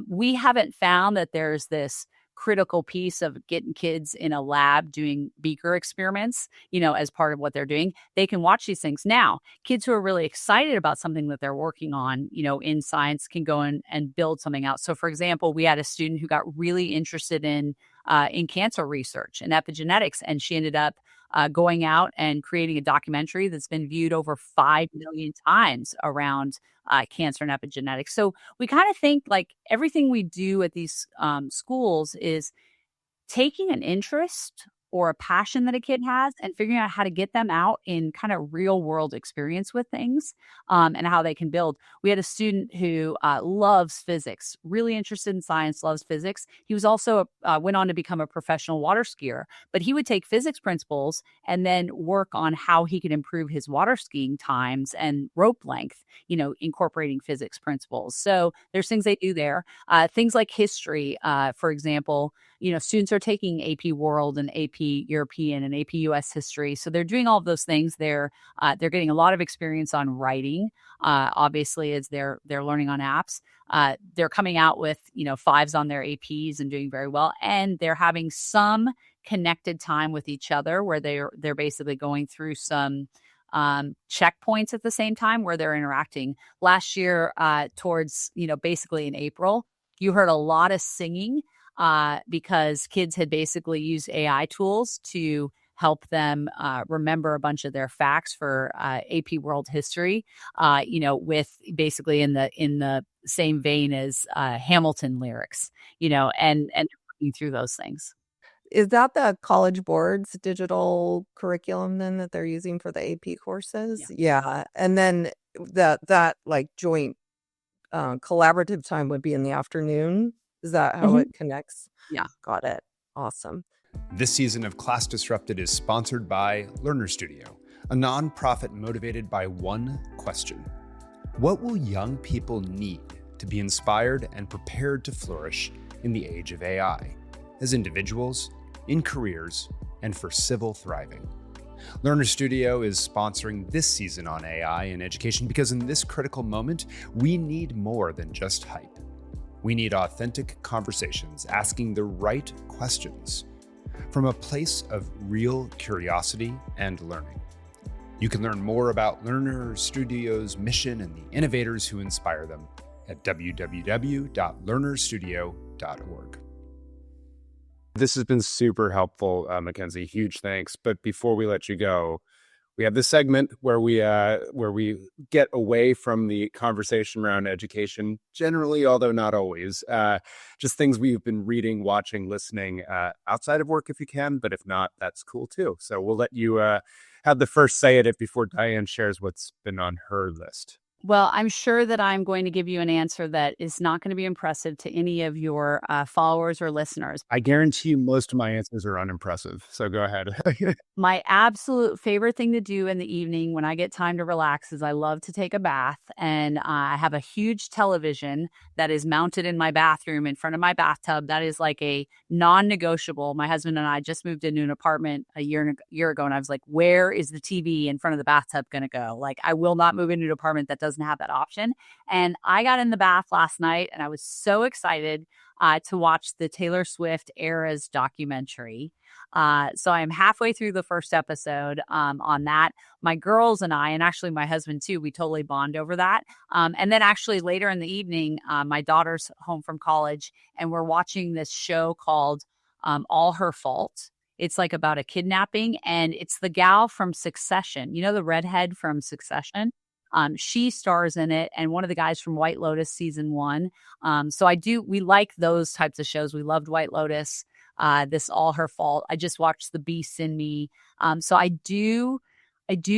We haven't found that there's this critical piece of getting kids in a lab doing beaker experiments, as part of what they're doing. They can watch these things. Now, kids who are really excited about something that they're working on, in science can go and build something out. So for example, we had a student who got really interested in cancer research and epigenetics, and she ended up going out and creating a documentary that's been viewed over 5 million times around cancer and epigenetics. So we kind of think like everything we do at these schools is taking an interest or a passion that a kid has and figuring out how to get them out in kind of real world experience with things, and how they can build. We had a student who loves physics, really interested in science, loves physics. He was also went on to become a professional water skier, but he would take physics principles and then work on how he could improve his water skiing times and rope length, incorporating physics principles. So there's things they do there. Things like history, for example, students are taking AP World and AP European and AP US history. So they're doing all of those things. They're getting a lot of experience on writing, obviously, as they're learning on apps. They're coming out with, 5s on their APs and doing very well. And they're having some connected time with each other where they're basically going through some checkpoints at the same time where they're interacting. Last year, towards, basically in April, you heard a lot of singing because kids had basically used AI tools to help them remember a bunch of their facts for AP World History, with basically in the same vein as Hamilton lyrics, and working through those things. Is that the College Board's digital curriculum then that they're using for the AP courses? Yeah. And then that like joint collaborative time would be in the afternoon. Is that how it connects? Yeah. Got it. Awesome. This season of Class Disrupted is sponsored by Learner Studio, a nonprofit motivated by one question. What will young people need to be inspired and prepared to flourish in the age of AI, as individuals, in careers, and for civil thriving? Learner Studio is sponsoring this season on AI in education because in this critical moment, we need more than just hype. We need authentic conversations asking the right questions from a place of real curiosity and learning. You can learn more about Learner Studio's mission and the innovators who inspire them at www.learnerstudio.org. This has been super helpful, Mackenzie. Huge thanks. But before we let you go, we have this segment where we get away from the conversation around education, generally, although not always. Just things we've been reading, watching, listening outside of work if you can, but if not, that's cool too. So we'll let you have the first say at it before Diane shares what's been on her list. Well, I'm sure that I'm going to give you an answer that is not going to be impressive to any of your followers or listeners. I guarantee you most of my answers are unimpressive. So go ahead. My absolute favorite thing to do in the evening when I get time to relax is I love to take a bath. And I have a huge television that is mounted in my bathroom in front of my bathtub. That is like a non-negotiable. My husband and I just moved into an apartment a year ago. And I was like, where is the TV in front of the bathtub going to go? Like, I will not move into an apartment that doesn't have that option. And I got in the bath last night and I was so excited to watch the Taylor Swift Eras documentary. So I am halfway through the first episode on that. My girls and I, and actually my husband too, we totally bond over that. And then actually later in the evening, my daughter's home from college and we're watching this show called All Her Fault. It's like about a kidnapping and it's the gal from Succession. You know, the redhead from Succession? She stars in it and one of the guys from White Lotus season 1. So we like those types of shows. We loved White Lotus, this All Her Fault. I just watched The Beast in Me. So I do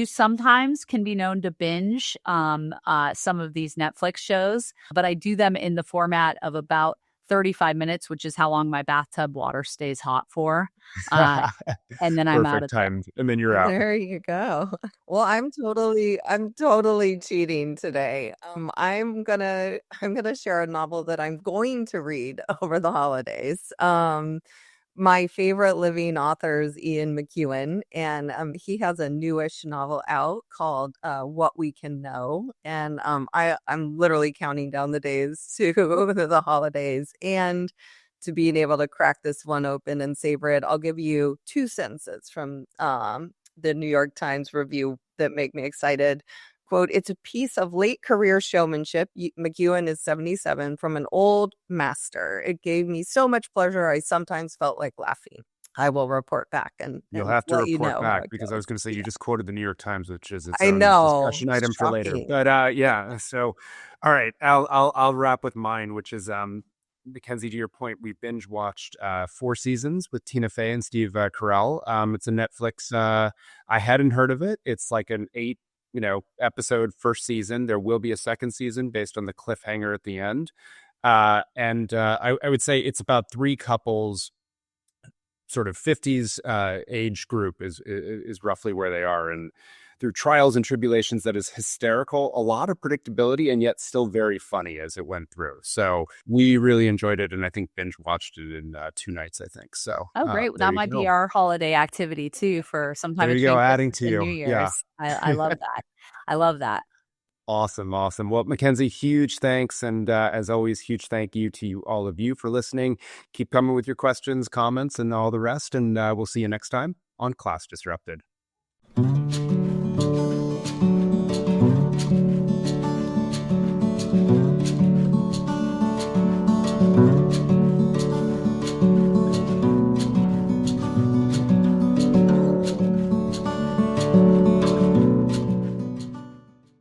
sometimes can be known to binge some of these Netflix shows, but I do them in the format of about 35 minutes, which is how long my bathtub water stays hot for. And then I'm out of time. And then you're out. There you go. Well, I'm totally cheating today. I'm gonna share a novel that I'm going to read over the holidays. My favorite living author is Ian McEwan, and he has a newish novel out called What We Can Know. And I'm literally counting down the days to the holidays and to being able to crack this one open and savor it. I'll give you 2 sentences from the New York Times review that make me excited. Quote, it's a piece of late career showmanship. McEwan is 77 from an old master. It gave me so much pleasure. I sometimes felt like laughing. I will report back and you'll have to report back because I was going to say you just quoted the New York Times, which is its own discussion item for later. But yeah, so all right, I'll wrap with mine, which is Mackenzie, to your point, we binge watched 4 seasons with Tina Fey and Steve Carell. It's a Netflix. I hadn't heard of it. It's like an 8 episode first season. There will be a second season based on the cliffhanger at the end. And I would say it's about 3 couples, sort of 50s age group is roughly where they are. And through trials and tribulations that is hysterical, a lot of predictability, and yet still very funny as it went through. So we really enjoyed it, and I think binge watched it in 2 nights, I think. So great. That might be our holiday activity too for sometime. There you go, adding to you. New Year's. Yeah. I love that. I love that. Awesome. Well, Mackenzie, huge thanks. And as always, huge thank you to all of you for listening. Keep coming with your questions, comments, and all the rest. And we'll see you next time on Class Disrupted.